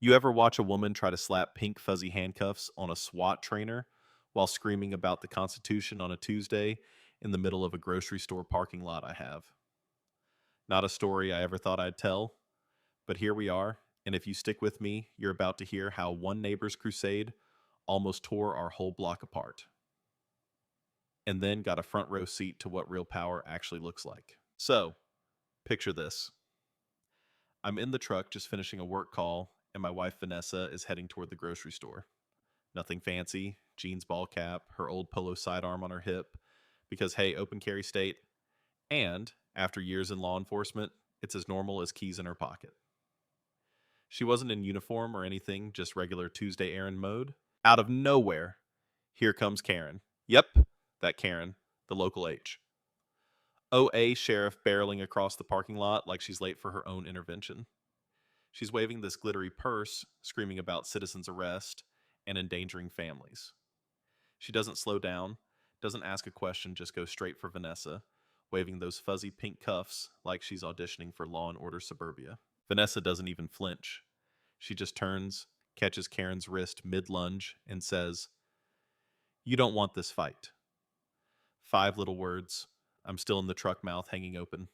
You ever watch a woman try to slap pink fuzzy handcuffs on a SWAT trainer while screaming about the Constitution on a Tuesday in the middle of a grocery store parking lot? I have. Not a story I ever thought I'd tell, but here we are. And if you stick with me, you're about to hear how one neighbor's crusade almost tore our whole block apart, and then got a front row seat to what real power actually looks like. So, picture this. I'm in the truck just finishing a work call, and my wife Vanessa is heading toward the grocery store. Nothing fancy, jeans ball cap, her old polo sidearm on her hip, because hey, open carry state, and after years in law enforcement, it's as normal as keys in her pocket. She wasn't in uniform or anything, just regular Tuesday errand mode. Out of nowhere, here comes Karen. Yep, that Karen, the local H. OA sheriff barreling across the parking lot like she's late for her own intervention. She's waving this glittery purse, screaming about citizens' arrest and endangering families. She doesn't slow down, doesn't ask a question, just goes straight for Vanessa, waving those fuzzy pink cuffs like she's auditioning for Law and Order Suburbia. Vanessa doesn't even flinch. She just turns, catches Karen's wrist mid-lunge, and says, "You don't want this fight." 5 little words. I'm still in the truck, mouth hanging open.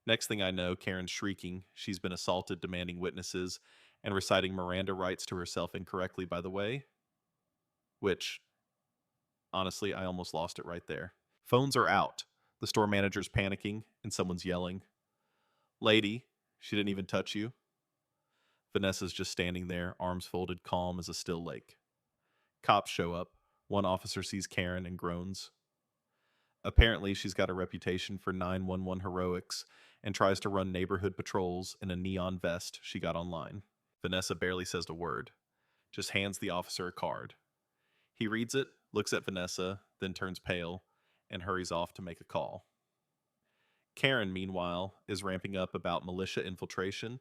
Next thing I know, Karen's shrieking. She's been assaulted, demanding witnesses, and reciting Miranda rights to herself incorrectly, by the way. Which, honestly, I almost lost it right there. Phones are out. The store manager's panicking, and someone's yelling, "Lady, she didn't even touch you." Vanessa's just standing there, arms folded, calm as a still lake. Cops show up. One officer sees Karen and groans. Apparently, she's got a reputation for 911 heroics and tries to run neighborhood patrols in a neon vest she got online. Vanessa barely says a word, just hands the officer a card. He reads it, looks at Vanessa, then turns pale, and hurries off to make a call. Karen, meanwhile, is ramping up about militia infiltration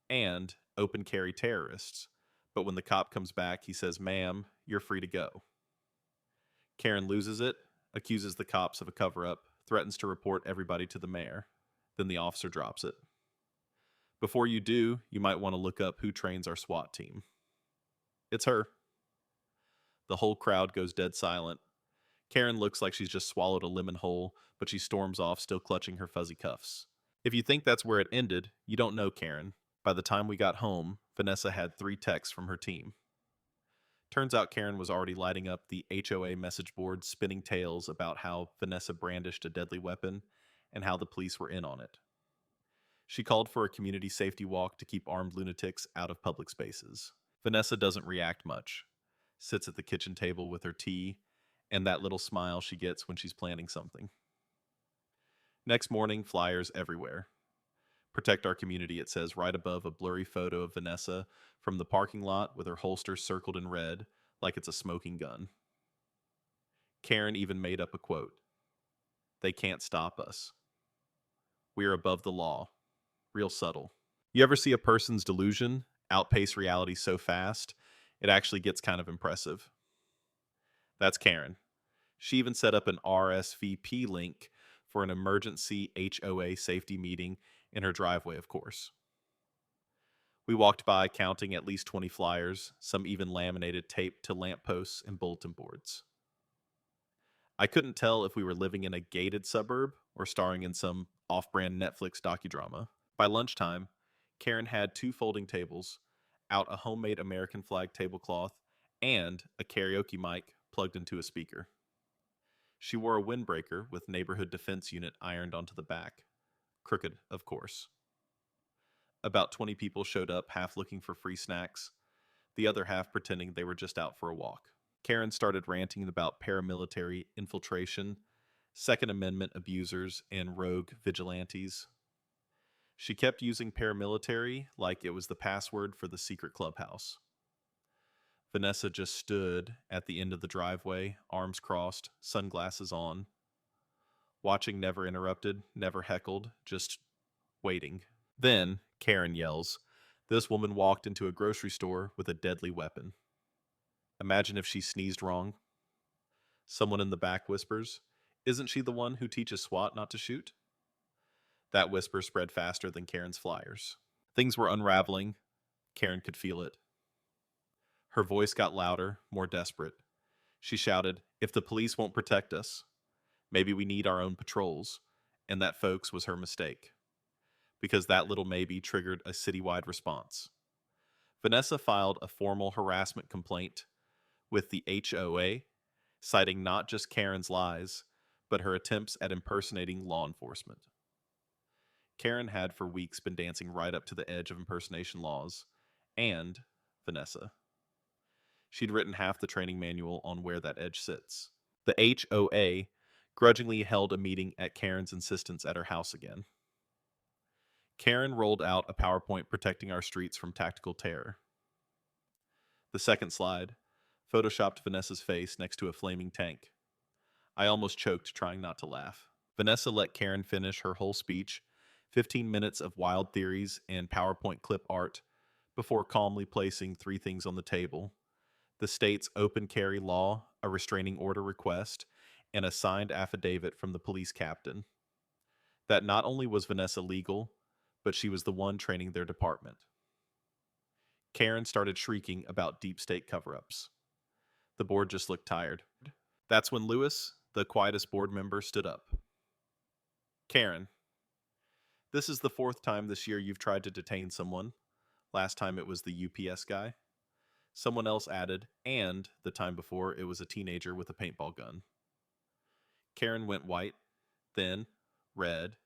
and open carry terrorists, but when the cop comes back, he says, "Ma'am, you're free to go." Karen loses it, accuses the cops of a cover-up, threatens to report everybody to the mayor. Then the officer drops it. Before you do, you might want to look up who trains our SWAT team. It's her. The whole crowd goes dead silent. Karen looks like she's just swallowed a lemon whole, but she storms off, still clutching her fuzzy cuffs. If you think that's where it ended, you don't know Karen. By the time we got home, Vanessa had 3 texts from her team. Turns out Karen was already lighting up the HOA message board, spinning tales about how Vanessa brandished a deadly weapon and how the police were in on it. She called for a community safety walk to keep armed lunatics out of public spaces. Vanessa doesn't react much, sits at the kitchen table with her tea and that little smile she gets when she's planning something. Next morning, flyers everywhere. Protect our community, it says right above a blurry photo of Vanessa from the parking lot with her holster circled in red like it's a smoking gun. Karen even made up a quote. "They can't stop us. We are above the law." Real subtle. You ever see a person's delusion outpace reality so fast, it actually gets kind of impressive? That's Karen. She even set up an RSVP link for an emergency HOA safety meeting in her driveway, of course. We walked by counting at least 20 flyers, some even laminated taped to lampposts and bulletin boards. I couldn't tell if we were living in a gated suburb or starring in some off-brand Netflix docudrama. By lunchtime, Karen had 2 folding tables, out a homemade American flag tablecloth, and a karaoke mic plugged into a speaker. She wore a windbreaker with neighborhood defense unit ironed onto the back. Crooked, of course. About 20 people showed up, half looking for free snacks, the other half pretending they were just out for a walk. Karen started ranting about paramilitary infiltration, Second Amendment abusers, and rogue vigilantes. She kept using paramilitary like it was the password for the secret clubhouse. Vanessa just stood at the end of the driveway, arms crossed, sunglasses on, watching, never interrupted, never heckled, just waiting. Then, Karen yells, this woman walked into a grocery store with a deadly weapon. Imagine if she sneezed wrong. Someone in the back whispers, "Isn't she the one who teaches SWAT not to shoot?" That whisper spread faster than Karen's flyers. Things were unraveling. Karen could feel it. Her voice got louder, more desperate. She shouted, "If the police won't protect us, maybe we need our own patrols." And that, folks, was her mistake. Because that little maybe triggered a citywide response. Vanessa filed a formal harassment complaint with the HOA, citing not just Karen's lies, but her attempts at impersonating law enforcement. Karen had for weeks been dancing right up to the edge of impersonation laws, and Vanessa. She'd written half the training manual on where that edge sits. The HOA grudgingly held a meeting at Karen's insistence at her house again. Karen rolled out a PowerPoint protecting our streets from tactical terror. The second slide photoshopped Vanessa's face next to a flaming tank. I almost choked trying not to laugh. Vanessa let Karen finish her whole speech, 15 minutes of wild theories and PowerPoint clip art, before calmly placing three things on the table: the state's open carry law, a restraining order request, and a signed affidavit from the police captain. That not only was Vanessa legal, but she was the one training their department. Karen started shrieking about deep state cover-ups. The board just looked tired. That's when Lewis, the quietest board member, stood up. "Karen, this is the fourth time this year you've tried to detain someone. Last time it was the UPS guy." Someone else added, "and the time before it was a teenager with a paintball gun." Karen went white, then red,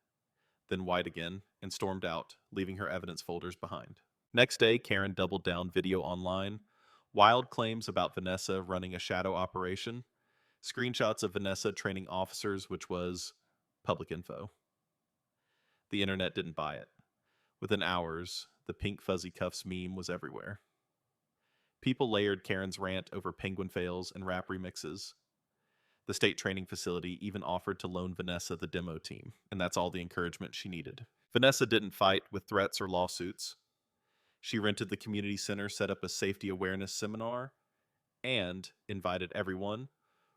then white again, and stormed out, leaving her evidence folders behind. Next day, Karen doubled down video online, wild claims about Vanessa running a shadow operation, screenshots of Vanessa training officers, which was public info. The internet didn't buy it. Within hours, the pink fuzzy cuffs meme was everywhere. People layered Karen's rant over penguin fails and rap remixes. The state training facility even offered to loan Vanessa the demo team, and that's all the encouragement she needed. Vanessa didn't fight with threats or lawsuits. She rented the community center, set up a safety awareness seminar, and invited everyone: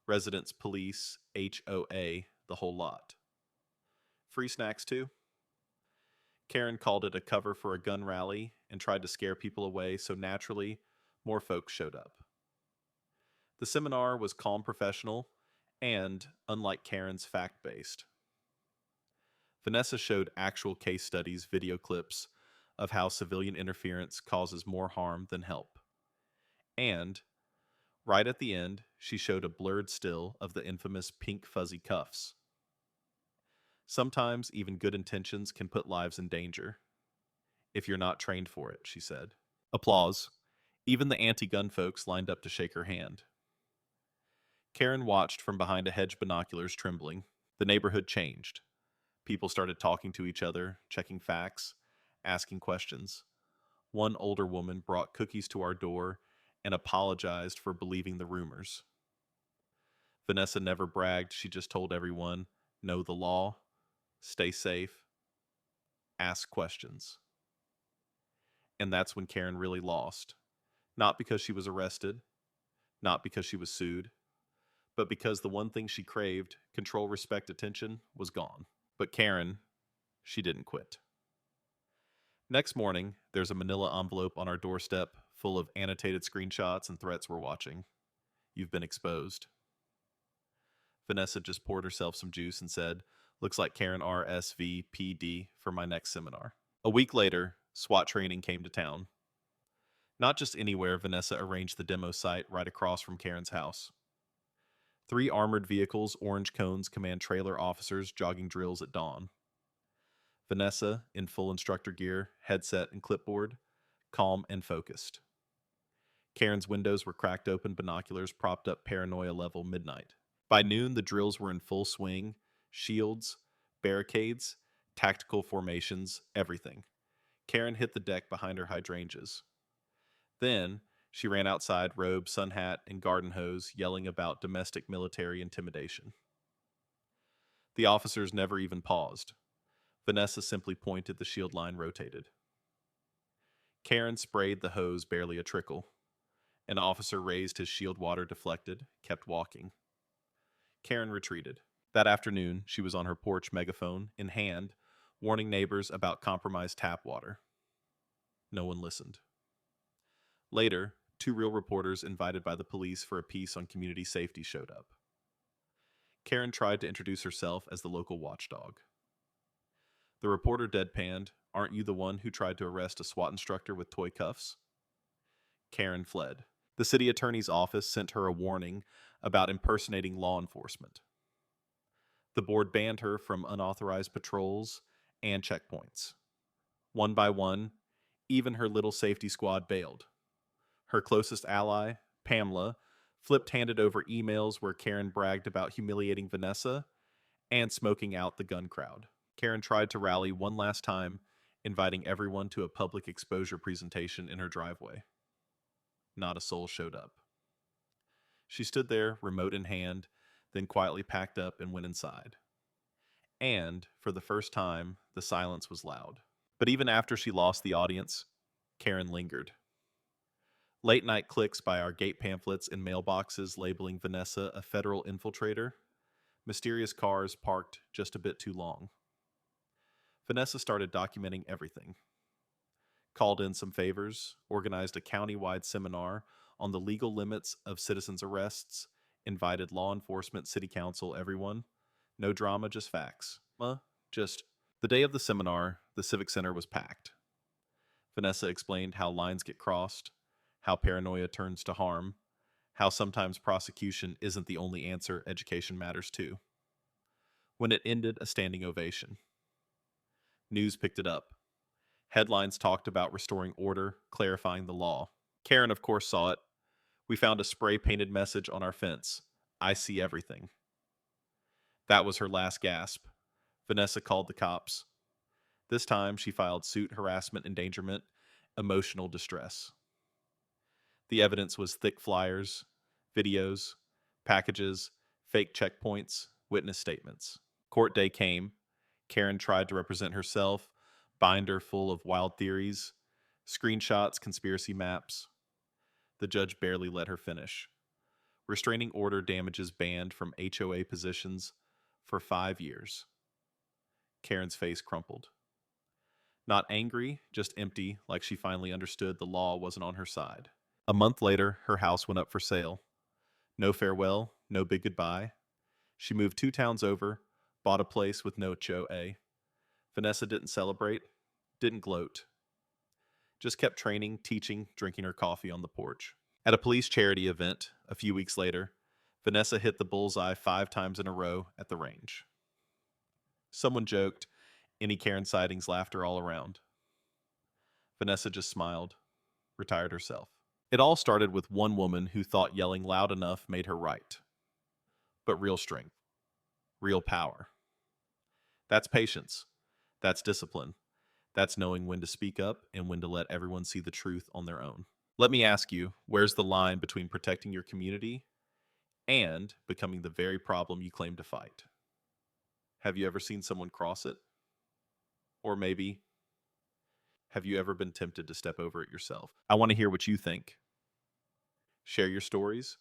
residents, police, HOA, the whole lot. Free snacks too. Karen called it a cover for a gun rally and tried to scare people away, so naturally, more folks showed up. The seminar was calm, professional, and, unlike Karen's, fact-based. Vanessa showed actual case studies, video clips of how civilian interference causes more harm than help. And, right at the end, she showed a blurred still of the infamous pink fuzzy cuffs. Sometimes even good intentions can put lives in danger. If you're not trained for it, she said. Applause. Even the anti-gun folks lined up to shake her hand. Karen watched from behind a hedge binoculars, trembling. The neighborhood changed. People started talking to each other, checking facts, asking questions. One older woman brought cookies to our door and apologized for believing the rumors. Vanessa never bragged. She just told everyone, know the law, stay safe, ask questions. And that's when Karen really lost. Not because she was arrested, not because she was sued, but because the one thing she craved, control, respect, attention, was gone. But Karen, she didn't quit. Next morning, there's a manila envelope on our doorstep full of annotated screenshots and threats we're watching. You've been exposed. Vanessa just poured herself some juice and said, looks like Karen RSVPD for my next seminar. A week later, SWAT training came to town. Not just anywhere, Vanessa arranged the demo site right across from Karen's house. 3 armored vehicles, orange cones, command trailer officers jogging drills at dawn. Vanessa, in full instructor gear, headset and clipboard, calm and focused. Karen's windows were cracked open, binoculars propped up paranoia level midnight. By noon, the drills were in full swing, shields, barricades, tactical formations, everything. Karen hit the deck behind her hydrangeas. Then, she ran outside, robe, sun hat, and garden hose, yelling about domestic military intimidation. The officers never even paused. Vanessa simply pointed, the shield line rotated. Karen sprayed the hose, barely a trickle. An officer raised his shield, water deflected, kept walking. Karen retreated. That afternoon, she was on her porch, megaphone in hand, warning neighbors about compromised tap water. No one listened. Later, two real reporters invited by the police for a piece on community safety showed up. Karen tried to introduce herself as the local watchdog. The reporter deadpanned, "Aren't you the one who tried to arrest a SWAT instructor with toy cuffs?" Karen fled. The city attorney's office sent her a warning about impersonating law enforcement. The board banned her from unauthorized patrols and checkpoints. One by one, even her little safety squad bailed. Her closest ally, Pamela, flip-handed over emails where Karen bragged about humiliating Vanessa and smoking out the gun crowd. Karen tried to rally one last time, inviting everyone to a public exposure presentation in her driveway. Not a soul showed up. She stood there, remote in hand, then quietly packed up and went inside. And, for the first time, the silence was loud. But even after she lost the audience, Karen lingered. Late night clicks by our gate pamphlets and mailboxes labeling Vanessa a federal infiltrator. Mysterious cars parked just a bit too long. Vanessa started documenting everything. Called in some favors, organized a county-wide seminar on the legal limits of citizens' arrests, invited law enforcement, city council, everyone. No drama, just facts. Just. The day of the seminar, the Civic Center was packed. Vanessa explained how lines get crossed, how paranoia turns to harm, how sometimes prosecution isn't the only answer, education matters too. When it ended, a standing ovation. News picked it up. Headlines talked about restoring order, clarifying the law. Karen, of course, saw it. "We found a spray-painted message on our fence. I see everything." That was her last gasp. Vanessa called the cops. This time, she filed suit, harassment, endangerment, emotional distress. The evidence was thick flyers, videos, packages, fake checkpoints, witness statements. Court day came. Karen tried to represent herself, binder full of wild theories, screenshots, conspiracy maps. The judge barely let her finish. Restraining order damages banned from HOA positions for 5 years. Karen's face crumpled. Not angry, just empty, like she finally understood the law wasn't on her side. A month later, her house went up for sale. No farewell, no big goodbye. She moved 2 towns over, bought a place with no HOA. Vanessa didn't celebrate, didn't gloat. Just kept training, teaching, drinking her coffee on the porch. At a police charity event, a few weeks later, Vanessa hit the bullseye 5 times in a row at the range. Someone joked, "Any Karen sightings, laughter all around." Vanessa just smiled, retired herself. It all started with one woman who thought yelling loud enough made her right. But real strength, real power. That's patience. That's discipline. That's knowing when to speak up and when to let everyone see the truth on their own. Let me ask you, where's the line between protecting your community and becoming the very problem you claim to fight? Have you ever seen someone cross it? Or maybe, have you ever been tempted to step over it yourself? I want to hear what you think. Share your stories.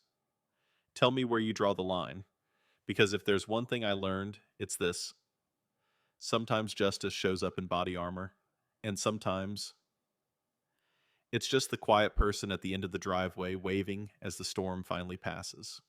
Tell me where you draw the line. Because if there's one thing I learned, it's this. Sometimes justice shows up in body armor, and sometimes it's just the quiet person at the end of the driveway waving as the storm finally passes.